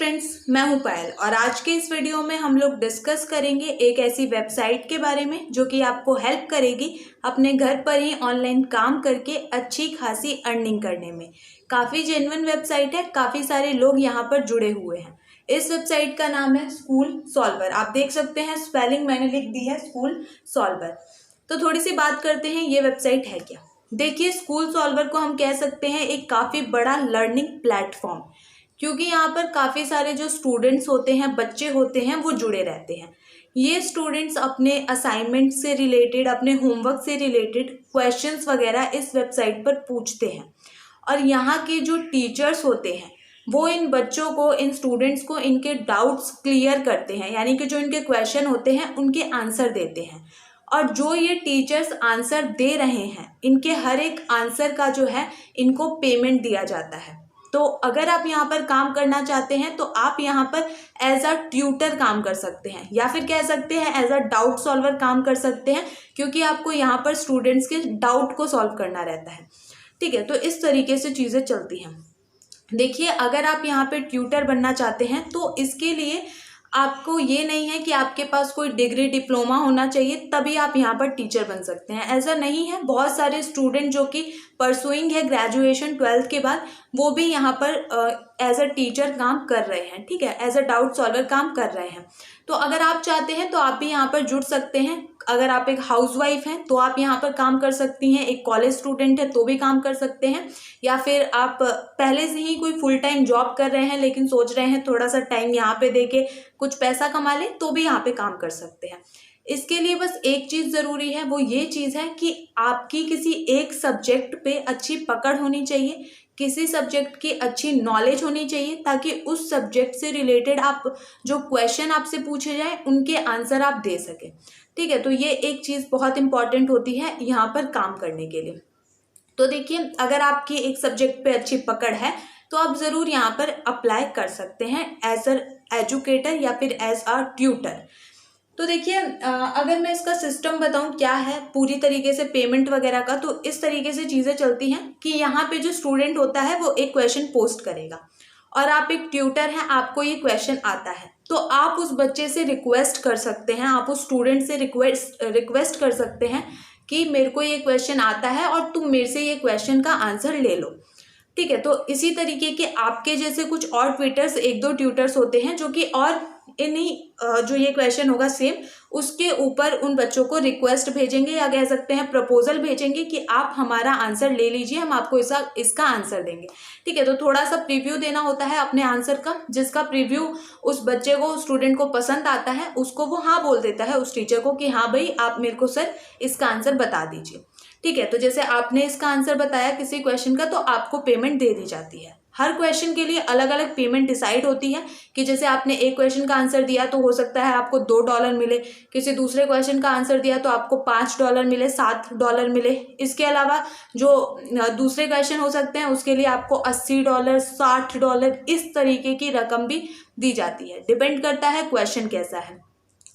Friends, मैं हूं पायल और आज के इस वीडियो में हम लोग डिस्कस करेंगे एक ऐसी वेबसाइट के बारे में जो कि आपको हेल्प करेगी अपने घर पर ही ऑनलाइन काम करके अच्छी खासी अर्निंग करने में। काफ़ी जेन्युइन वेबसाइट है, काफ़ी सारे लोग यहाँ पर जुड़े हुए हैं। इस वेबसाइट का नाम है स्कूल सॉल्वर। आप देख सकते हैं स्पेलिंग मैंने लिख दी है स्कूल सॉल्वर। तो थोड़ी सी बात करते हैं ये वेबसाइट है क्या। देखिए, स्कूल सॉल्वर को हम कह सकते हैं एक काफ़ी बड़ा लर्निंग प्लेटफॉर्म, क्योंकि यहाँ पर काफ़ी सारे जो स्टूडेंट्स होते हैं, बच्चे होते हैं, वो जुड़े रहते हैं। ये स्टूडेंट्स अपने असाइनमेंट से रिलेटेड, अपने होमवर्क से रिलेटेड क्वेश्चंस वगैरह इस वेबसाइट पर पूछते हैं और यहाँ के जो टीचर्स होते हैं वो इन बच्चों को, इन स्टूडेंट्स को इनके डाउट्स क्लियर करते हैं, यानी कि जो इनके क्वेश्चन होते हैं उनके आंसर देते हैं। और जो ये टीचर्स आंसर दे रहे हैं, इनके हर एक आंसर का जो है इनको पेमेंट दिया जाता है। तो अगर आप यहाँ पर काम करना चाहते हैं तो आप यहाँ पर एज अ ट्यूटर काम कर सकते हैं, या फिर कह सकते हैं एज अ डाउट सॉल्वर काम कर सकते हैं, क्योंकि आपको यहाँ पर स्टूडेंट्स के डाउट को सॉल्व करना रहता है। ठीक है, तो इस तरीके से चीज़ें चलती हैं। देखिए, अगर आप यहाँ पे ट्यूटर बनना चाहते हैं तो इसके लिए आपको ये नहीं है कि आपके पास कोई डिग्री डिप्लोमा होना चाहिए तभी आप यहाँ पर टीचर बन सकते हैं। ऐसा नहीं है। बहुत सारे स्टूडेंट जो कि परसुइंग है ग्रेजुएशन 12th के बाद, वो भी यहाँ पर एज अ टीचर काम कर रहे हैं। ठीक है, एज अ डाउट सॉल्वर काम कर रहे हैं। तो अगर आप चाहते हैं तो आप भी यहाँ पर जुड़ सकते हैं। अगर आप एक हाउसवाइफ हैं तो आप यहाँ पर काम कर सकती हैं, एक कॉलेज स्टूडेंट है तो भी काम कर सकते हैं, या फिर आप पहले से ही कोई फुल टाइम जॉब कर रहे हैं लेकिन सोच रहे हैं थोड़ा सा टाइम यहाँ पे देके कुछ पैसा कमा लें, तो भी यहाँ पे काम कर सकते हैं। इसके लिए बस एक चीज़ ज़रूरी है, वो ये चीज़ है कि आपकी किसी एक सब्जेक्ट पे अच्छी पकड़ होनी चाहिए, किसी सब्जेक्ट की अच्छी नॉलेज होनी चाहिए, ताकि उस सब्जेक्ट से रिलेटेड आप जो क्वेश्चन आपसे पूछे जाए उनके आंसर आप दे सकें। ठीक है, तो ये एक चीज़ बहुत इंपॉर्टेंट होती है यहाँ पर काम करने के लिए। तो देखिए, अगर आपकी एक सब्जेक्ट पे अच्छी पकड़ है तो आप ज़रूर यहाँ पर अप्लाई कर सकते हैं एज अ एजुकेटर या फिर एज अ ट्यूटर। तो देखिए, अगर मैं इसका सिस्टम बताऊं क्या है पूरी तरीके से पेमेंट वगैरह का, तो इस तरीके से चीज़ें चलती हैं कि यहाँ पे जो स्टूडेंट होता है वो एक क्वेश्चन पोस्ट करेगा और आप एक ट्यूटर हैं, आपको ये क्वेश्चन आता है, तो आप उस बच्चे से रिक्वेस्ट कर सकते हैं, आप उस स्टूडेंट से रिक्वेस्ट कर सकते हैं कि मेरे को ये क्वेश्चन आता है और तुम मेरे से ये क्वेश्चन का आंसर ले लो। ठीक है, तो इसी तरीके के आपके जैसे कुछ और ट्यूटर्स, एक दो ट्यूटर्स होते हैं जो कि और इन्हीं जो ये क्वेश्चन होगा सेम, उसके ऊपर उन बच्चों को रिक्वेस्ट भेजेंगे, या कह सकते हैं प्रपोजल भेजेंगे कि आप हमारा आंसर ले लीजिए, हम आपको इसका आंसर देंगे। ठीक है, तो थोड़ा सा प्रीव्यू देना होता है अपने आंसर का, जिसका प्रीव्यू उस बच्चे को, स्टूडेंट को पसंद आता है, उसको वो हाँ बोल देता है उस टीचर को कि हाँ भाई आप मेरे को सर इसका आंसर बता दीजिए। ठीक है, तो जैसे आपने इसका आंसर बताया किसी क्वेश्चन का, तो आपको पेमेंट दे दी जाती है। हर क्वेश्चन के लिए अलग अलग पेमेंट डिसाइड होती है कि जैसे आपने एक क्वेश्चन का आंसर दिया तो हो सकता है आपको $2 मिले, किसी दूसरे क्वेश्चन का आंसर दिया तो आपको $5 मिले, $7 मिले। इसके अलावा जो दूसरे क्वेश्चन हो सकते हैं उसके लिए आपको $80, $60 इस तरीके की रकम भी दी जाती है। डिपेंड करता है क्वेश्चन कैसा है।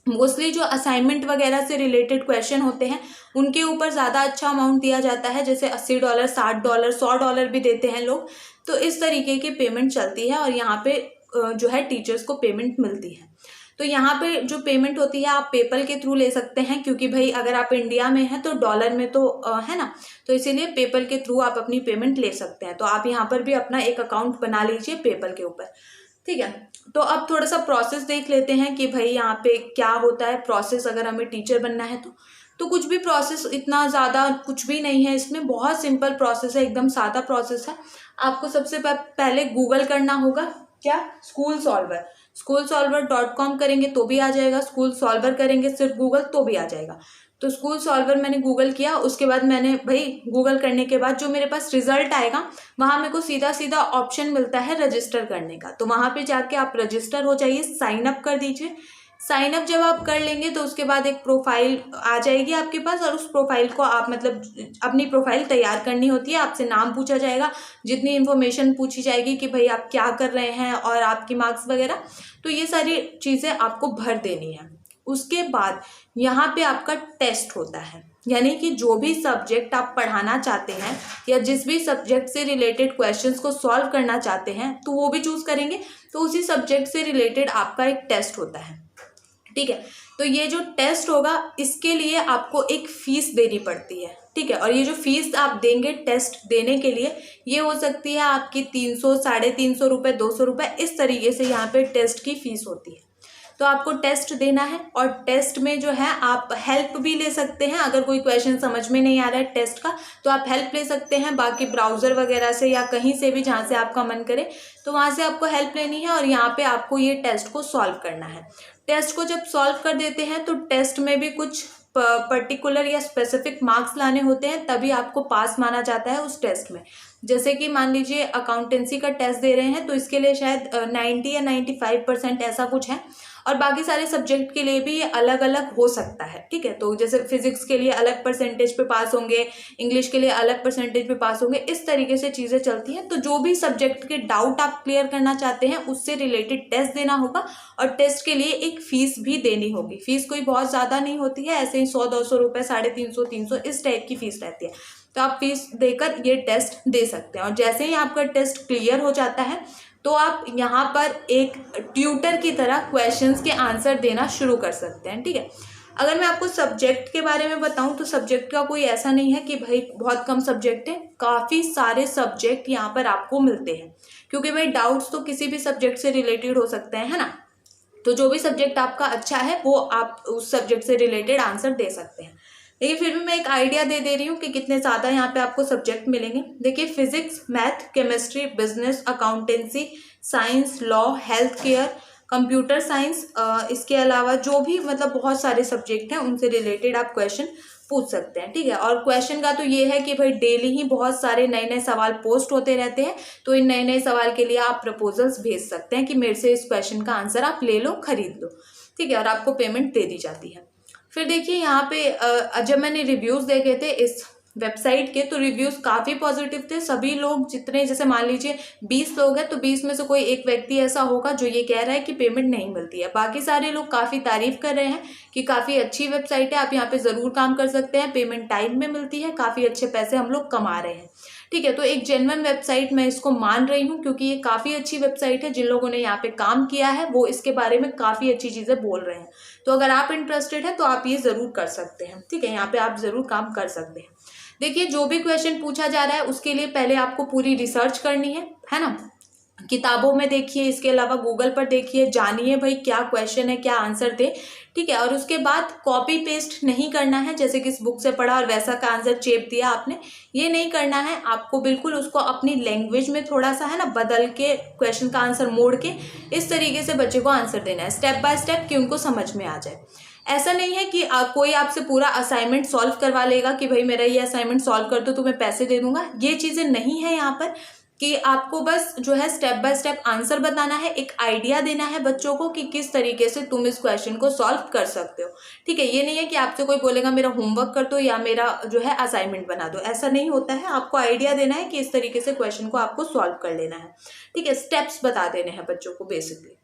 मोस्टली जो असाइनमेंट वगैरह से रिलेटेड क्वेश्चन होते हैं उनके ऊपर ज़्यादा अच्छा अमाउंट दिया जाता है, जैसे $80, $60, $100 भी देते हैं लोग। तो इस तरीके की पेमेंट चलती है और यहाँ पे जो है टीचर्स को पेमेंट मिलती है। तो यहाँ पे जो पेमेंट होती है आप पेपल के थ्रू ले सकते हैं, क्योंकि भाई अगर आप इंडिया में हैं तो डॉलर में तो है ना, तो इसीलिए पेपल के थ्रू आप अपनी पेमेंट ले सकते हैं। तो आप यहाँ पर भी अपना एक अकाउंट बना लीजिए पेपल के ऊपर। ठीक है, तो अब थोड़ा सा प्रोसेस देख लेते हैं कि भाई यहाँ पे क्या होता है प्रोसेस अगर हमें टीचर बनना है तो कुछ भी प्रोसेस इतना ज़्यादा कुछ भी नहीं है इसमें, बहुत सिंपल प्रोसेस है, एकदम सादा प्रोसेस है। आपको सबसे पहले गूगल करना होगा, क्या, स्कूल सॉल्वर। schoolsolver.com करेंगे तो भी आ जाएगा, स्कूल सॉल्वर करेंगे सिर्फ गूगल तो भी आ जाएगा। तो स्कूल सॉल्वर मैंने गूगल किया, उसके बाद मैंने भाई गूगल करने के बाद जो मेरे पास रिजल्ट आएगा वहाँ मेरे को सीधा सीधा ऑप्शन मिलता है रजिस्टर करने का। तो वहाँ पे जाके आप रजिस्टर हो जाइए, साइन अप कर दीजिए। साइन अप जब आप कर लेंगे तो उसके बाद एक प्रोफाइल आ जाएगी आपके पास, और उस प्रोफाइल को आप मतलब अपनी प्रोफाइल तैयार करनी होती है। आपसे नाम पूछा जाएगा, जितनी इन्फॉर्मेशन पूछी जाएगी कि भाई आप क्या कर रहे हैं और आपकी मार्क्स वगैरह, तो ये सारी चीज़ें आपको भर देनी है। उसके बाद यहाँ पे आपका टेस्ट होता है। यानी कि जो भी सब्जेक्ट आप पढ़ाना चाहते हैं या जिस भी सब्जेक्ट से रिलेटेड क्वेश्चंस को सॉल्व करना चाहते हैं तो वो भी चूज करेंगे, तो उसी सब्जेक्ट से रिलेटेड आपका एक टेस्ट होता है। ठीक है, तो ये जो टेस्ट होगा इसके लिए आपको एक फीस देनी पड़ती है। ठीक है, और ये जो फीस आप देंगे टेस्ट देने के लिए, ये हो सकती है आपकी 300, 350 रुपये, 200 रुपये, इस तरीके से यहाँ पे टेस्ट की फीस होती है। तो आपको टेस्ट देना है, और टेस्ट में जो है आप हेल्प भी ले सकते हैं। अगर कोई क्वेश्चन समझ में नहीं आ रहा है टेस्ट का तो आप हेल्प ले सकते हैं, बाकी ब्राउज़र वगैरह से या कहीं से भी जहाँ से आपका मन करे तो वहाँ से आपको हेल्प लेनी है, और यहाँ पे आपको ये टेस्ट को सॉल्व करना है। टेस्ट को जब सॉल्व कर देते हैं तो टेस्ट में भी कुछ पर्टिकुलर या स्पेसिफिक मार्क्स लाने होते हैं, तभी आपको पास माना जाता है उस टेस्ट में। जैसे कि मान लीजिए अकाउंटेंसी का टेस्ट दे रहे हैं तो इसके लिए शायद 90 या 95% ऐसा कुछ है, और बाकी सारे सब्जेक्ट के लिए भी ये अलग अलग हो सकता है। ठीक है, तो जैसे फिजिक्स के लिए अलग परसेंटेज पे पास होंगे, इंग्लिश के लिए अलग परसेंटेज पे पास होंगे, इस तरीके से चीज़ें चलती हैं। तो जो भी सब्जेक्ट के डाउट आप क्लियर करना चाहते हैं उससे रिलेटेड टेस्ट देना होगा, और टेस्ट के लिए एक फ़ीस भी देनी होगी। फीस कोई बहुत ज़्यादा नहीं होती है, ऐसे ही 100-200 रुपये, 350, 300 इस टाइप की फ़ीस रहती है। तो आप फीस देकर ये टेस्ट दे सकते हैं, और जैसे ही आपका टेस्ट क्लियर हो जाता है तो आप यहाँ पर एक ट्यूटर की तरह क्वेश्चंस के आंसर देना शुरू कर सकते हैं। ठीक है, अगर मैं आपको सब्जेक्ट के बारे में बताऊं तो सब्जेक्ट का कोई ऐसा नहीं है कि भाई बहुत कम सब्जेक्ट है, काफ़ी सारे सब्जेक्ट यहाँ पर आपको मिलते हैं, क्योंकि भाई डाउट्स तो किसी भी सब्जेक्ट से रिलेटेड हो सकते हैं, है ना। तो जो भी सब्जेक्ट आपका अच्छा है वो आप उस सब्जेक्ट से रिलेटेड आंसर दे सकते हैं। लेकिन फिर भी मैं एक आइडिया दे रही हूँ कि कितने ज़्यादा यहाँ पे आपको सब्जेक्ट मिलेंगे। देखिए, physics, math, chemistry, business, accountancy, science, law, health care, computer science, इसके अलावा जो भी मतलब बहुत सारे सब्जेक्ट हैं उनसे रिलेटेड आप क्वेश्चन पूछ सकते हैं। ठीक है, और क्वेश्चन का तो ये है कि भाई डेली ही बहुत सारे नए नए सवाल पोस्ट होते रहते हैं, तो इन नए नए सवाल के लिए आप प्रपोजल्स भेज सकते हैं कि मेरे से इस क्वेश्चन का आंसर आप ले लो, खरीद लो। ठीक है, और आपको पेमेंट दे दी जाती है। फिर देखिए यहाँ पे जब मैंने रिव्यूज़ देखे थे इस वेबसाइट के तो रिव्यूज़ काफ़ी पॉजिटिव थे। सभी लोग जितने, जैसे मान लीजिए 20 लोग हैं तो 20 में से कोई एक व्यक्ति ऐसा होगा जो ये कह रहा है कि पेमेंट नहीं मिलती है। बाकी सारे लोग काफ़ी तारीफ़ कर रहे हैं कि काफ़ी अच्छी वेबसाइट है, आप यहाँ पे ज़रूर काम कर सकते हैं, पेमेंट टाइम में मिलती है, काफ़ी अच्छे पैसे हम लोग कमा रहे हैं। ठीक है, तो एक जेन्युइन वेबसाइट मैं इसको मान रही हूँ, क्योंकि ये काफ़ी अच्छी वेबसाइट है। जिन लोगों ने यहाँ पे काम किया है वो इसके बारे में काफ़ी अच्छी चीज़ें बोल रहे हैं। तो अगर आप इंटरेस्टेड हैं तो आप ये ज़रूर कर सकते हैं। ठीक है, यहाँ पे आप ज़रूर काम कर सकते हैं। देखिए, जो भी क्वेश्चन पूछा जा रहा है उसके लिए पहले आपको पूरी रिसर्च करनी है ना। किताबों में देखिए, इसके अलावा गूगल पर देखिए, जानिए भाई क्या क्वेश्चन है, क्या आंसर दे। ठीक है, और उसके बाद कॉपी पेस्ट नहीं करना है, जैसे कि इस बुक से पढ़ा और वैसा का आंसर चेप दिया आपने, ये नहीं करना है। आपको बिल्कुल उसको अपनी लैंग्वेज में थोड़ा सा है ना बदल के क्वेश्चन का आंसर मोड़ के इस तरीके से बच्चे को आंसर देना है, स्टेप बाय स्टेप, कि उनको समझ में आ जाए। ऐसा नहीं है कि कोई आपसे पूरा असाइनमेंट सॉल्व करवा लेगा कि भाई मेरा ये असाइनमेंट सॉल्व कर दो तो मैं पैसे दे दूंगा, ये चीज़ें नहीं है यहाँ पर। कि आपको बस जो है स्टेप बाय स्टेप आंसर बताना है, एक आइडिया देना है बच्चों को कि किस तरीके से तुम इस क्वेश्चन को सॉल्व कर सकते हो। ठीक है, ये नहीं है कि आपसे कोई बोलेगा मेरा होमवर्क कर दो या मेरा जो है असाइनमेंट बना दो, ऐसा नहीं होता है। आपको आइडिया देना है कि इस तरीके से क्वेश्चन को आपको सॉल्व कर लेना है। ठीक है, स्टेप्स बता देने हैं बच्चों को बेसिकली।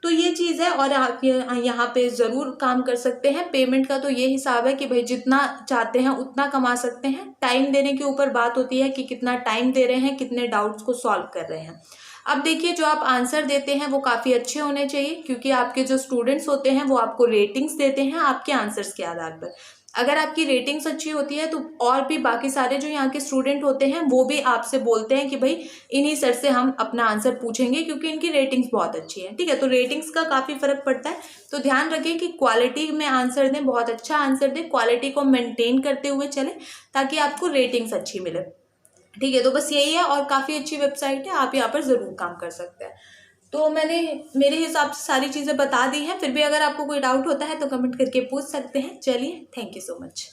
तो ये चीज़ है, और आप यहाँ पे ज़रूर काम कर सकते हैं। पेमेंट का तो ये हिसाब है कि भाई जितना चाहते हैं उतना कमा सकते हैं। टाइम देने के ऊपर बात होती है कि कितना टाइम दे रहे हैं, कितने डाउट्स को सॉल्व कर रहे हैं। अब देखिए, जो आप आंसर देते हैं वो काफ़ी अच्छे होने चाहिए, क्योंकि आपके जो स्टूडेंट्स होते हैं वो आपको रेटिंग्स देते हैं आपके आंसर्स के आधार पर। अगर आपकी रेटिंग्स अच्छी होती है तो और भी बाकी सारे जो यहाँ के स्टूडेंट होते हैं वो भी आपसे बोलते हैं कि भाई इन्हीं सर से हम अपना आंसर पूछेंगे, क्योंकि इनकी रेटिंग्स बहुत अच्छी है। ठीक है, तो रेटिंग्स का काफ़ी फर्क पड़ता है। तो ध्यान रखें कि क्वालिटी में आंसर दें, बहुत अच्छा आंसर दें, क्वालिटी को मेंटेन करते हुए चलें ताकि आपको रेटिंग्स अच्छी मिले। ठीक है, तो बस यही है, और काफ़ी अच्छी वेबसाइट है, आप यहाँ पर ज़रूर काम कर सकते हैं। तो मैंने मेरे हिसाब से सारी चीज़ें बता दी हैं। फिर भी अगर आपको कोई डाउट होता है तो कमेंट करके पूछ सकते हैं। चलिए, थैंक यू सो मच।